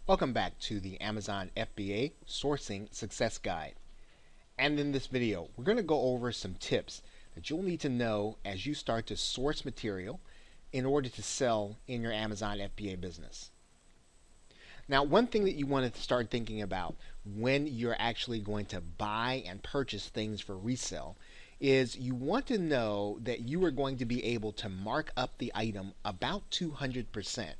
Welcome back to the Amazon FBA Sourcing Success Guide. And in this video, we're going to go over some tips that you'll need to know as you start to source material in order to sell in your Amazon FBA business. Now, one thing that you want to start thinking about when you're actually going to buy and purchase things for resale is you want to know that you are going to be able to mark up the item about 200%.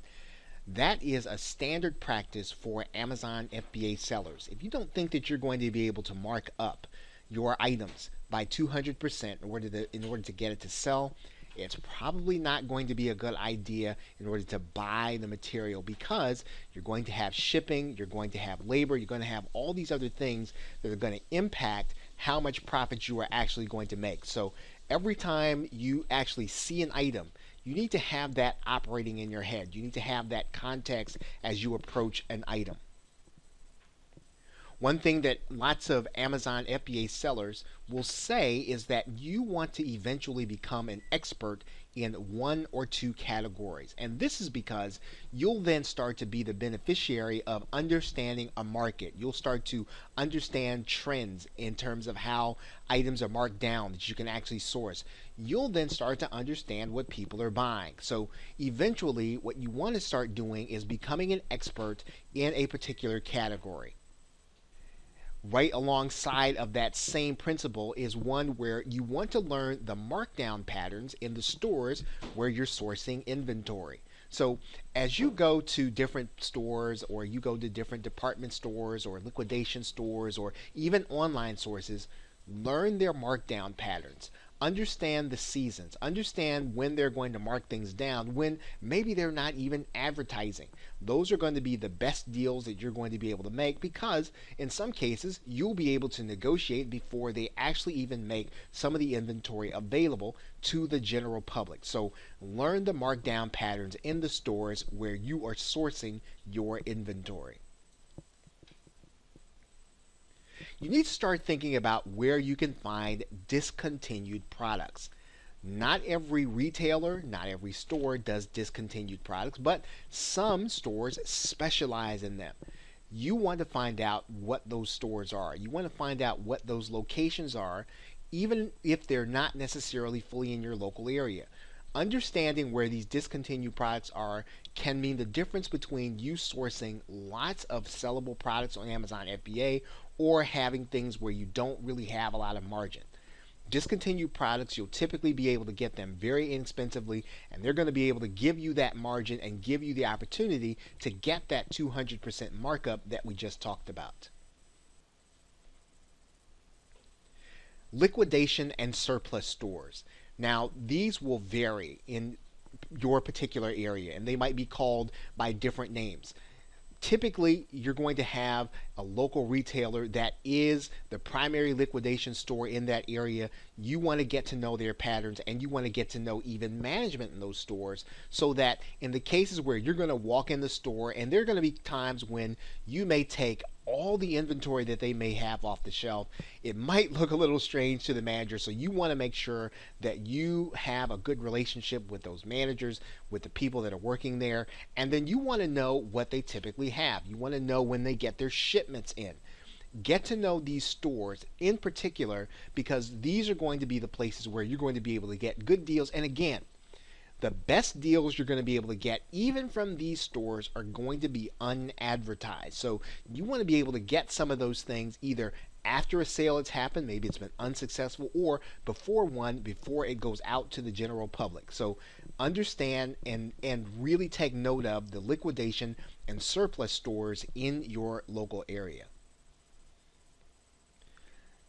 That is a standard practice for Amazon FBA sellers. If you don't think that you're going to be able to mark up your items by 200% in order to get it to sell, it's probably not going to be a good idea in order to buy the material, because you're going to have shipping, you're going to have labor, you're going to have all these other things that are going to impact how much profit you are actually going to make. So every time you actually see an item, you need to have that operating in your head. You need to have that context as you approach an item. One thing that lots of Amazon FBA sellers will say is that you want to eventually become an expert in one or two categories. And this is because you'll then start to be the beneficiary of understanding a market. You'll start to understand trends in terms of how items are marked down that you can actually source. You'll then start to understand what people are buying. So eventually, what you want to start doing is becoming an expert in a particular category. Right alongside of that same principle is one where you want to learn the markdown patterns in the stores where you're sourcing inventory. So as you go to different stores, or you go to different department stores or liquidation stores or even online sources, learn their markdown patterns. Understand the seasons. Understand when they're going to mark things down, when maybe they're not even advertising. Those are going to be the best deals that you're going to be able to make, because in some cases you'll be able to negotiate before they actually even make some of the inventory available to the general public. So learn the markdown patterns in the stores where you are sourcing your inventory. You need to start thinking about where you can find discontinued products. Not every retailer, not every store does discontinued products, but some stores specialize in them. You want to find out what those stores are. You want to find out what those locations are, even if they're not necessarily fully in your local area. Understanding where these discontinued products are can mean the difference between you sourcing lots of sellable products on Amazon FBA or having things where you don't really have a lot of margin. Discontinued products, you'll typically be able to get them very inexpensively, and they're going to be able to give you that margin and give you the opportunity to get that 200% markup that we just talked about. Liquidation and surplus stores. Now, these will vary in your particular area, and they might be called by different names. Typically, you're going to have a local retailer that is the primary liquidation store in that area. You want to get to know their patterns, and you want to get to know even management in those stores, so that in the cases where you're going to walk in the store, and there are going to be times when you may take all the inventory that they may have off the shelf, it might look a little strange to the manager. So you want to make sure that you have a good relationship with those managers, with the people that are working there, and then you want to know what they typically have. You want to know when they get their shipments in. Get to know these stores in particular, because these are going to be the places where you're going to be able to get good deals. And again, the best deals you're going to be able to get, even from these stores, are going to be unadvertised. So you want to be able to get some of those things either after a sale has happened, maybe it's been unsuccessful, or before it goes out to the general public. So understand and really take note of the liquidation and surplus stores in your local area.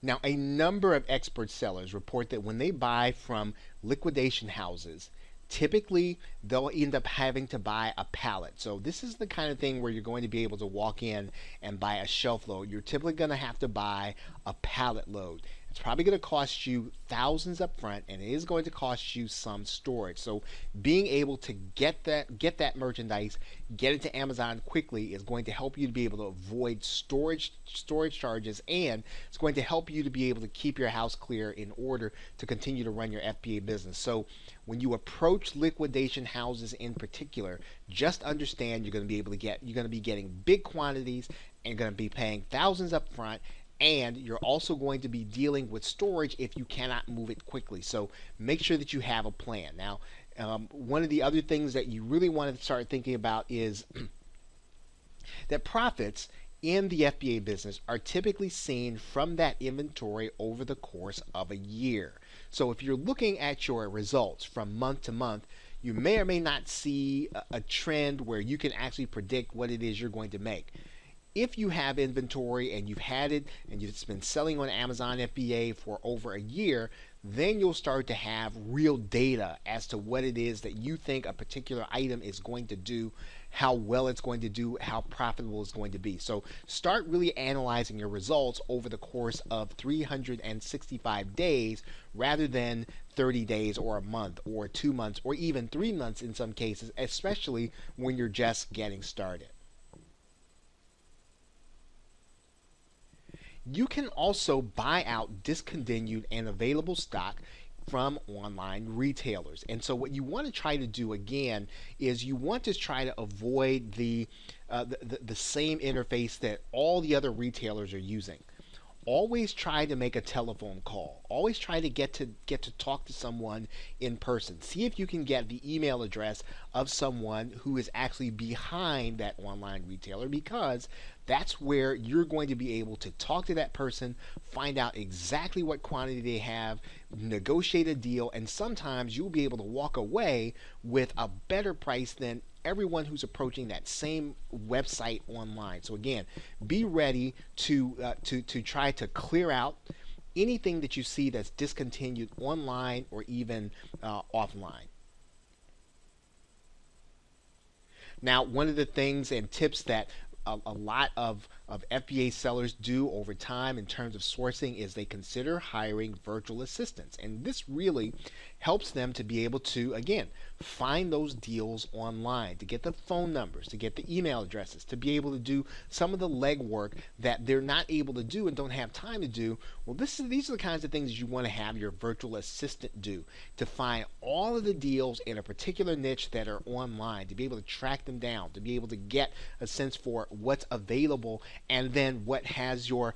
Now, a number of expert sellers report that when they buy from liquidation houses, typically they'll end up having to buy a pallet. So this is the kind of thing where you're going to be able to walk in and buy a shelf load. You're typically going to have to buy a pallet load. It's probably going to cost you thousands up front, and it is going to cost you some storage. So being able to get that merchandise, get it to Amazon quickly is going to help you to be able to avoid storage charges, and it's going to help you to be able to keep your house clear in order to continue to run your FBA business. So when you approach liquidation houses in particular, just understand you're going to be getting big quantities and you're going to be paying thousands up front, and you're also going to be dealing with storage if you cannot move it quickly. So make sure that you have a plan. Now, one of the other things that you really want to start thinking about is that profits in the FBA business are typically seen from that inventory over the course of a year. So if you're looking at your results from month to month, you may or may not see a trend where you can actually predict what it is you're going to make. If you have inventory and you've had it and it's been selling on Amazon FBA for over a year, then you'll start to have real data as to what it is that you think a particular item is going to do, how well it's going to do, how profitable it's going to be. So start really analyzing your results over the course of 365 days rather than 30 days or a month or 2 months or even 3 months in some cases, especially when you're just getting started. You can also buy out discontinued and available stock from online retailers. And so what you want to try to do again is you want to try to avoid the same interface that all the other retailers are using. Always try to make a telephone call. Always try to get to talk to someone in person. See if you can get the email address of someone who is actually behind that online retailer, because that's where you're going to be able to talk to that person, find out exactly what quantity they have, negotiate a deal, and sometimes you'll be able to walk away with a better price than everyone who's approaching that same website online. So again, be ready to try to clear out anything that you see that's discontinued online or even offline. Now, one of the things and tips that a lot of FBA sellers do over time in terms of sourcing is they consider hiring virtual assistants. And this really helps them to be able to, again, find those deals online, to get the phone numbers, to get the email addresses, to be able to do some of the legwork that they're not able to do and don't have time to do. Well, these are the kinds of things you want to have your virtual assistant do, to find all of the deals in a particular niche that are online, to be able to track them down, to be able to get a sense for what's available and then what has your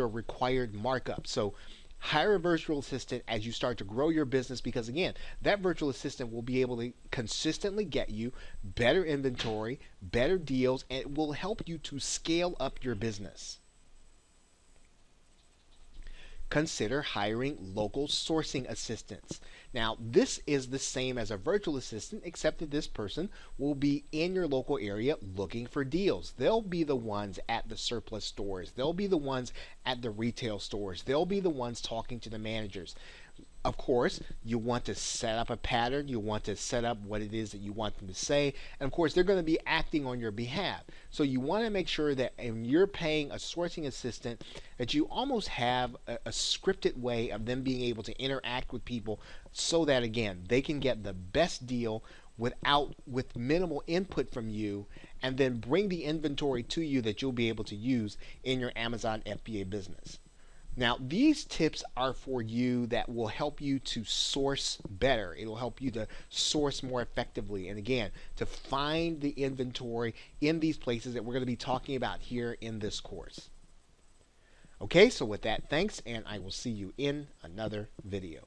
required markup. So hire a virtual assistant as you start to grow your business, because again, that virtual assistant will be able to consistently get you better inventory, better deals, and it will help you to scale up your business. Consider hiring local sourcing assistants. Now, this is the same as a virtual assistant, except that this person will be in your local area looking for deals. They'll be the ones at the surplus stores. They'll be the ones at the retail stores. They'll be the ones talking to the managers. Of course, you want to set up a pattern. You want to set up what it is that you want them to say. And of course, they're going to be acting on your behalf. So you want to make sure that when you're paying a sourcing assistant, that you almost have a scripted way of them being able to interact with people so that, again, they can get the best deal with minimal input from you, and then bring the inventory to you that you'll be able to use in your Amazon FBA business. Now, these tips are for you that will help you to source better. It will help you to source more effectively. And again, to find the inventory in these places that we're going to be talking about here in this course. Okay, so with that, thanks, and I will see you in another video.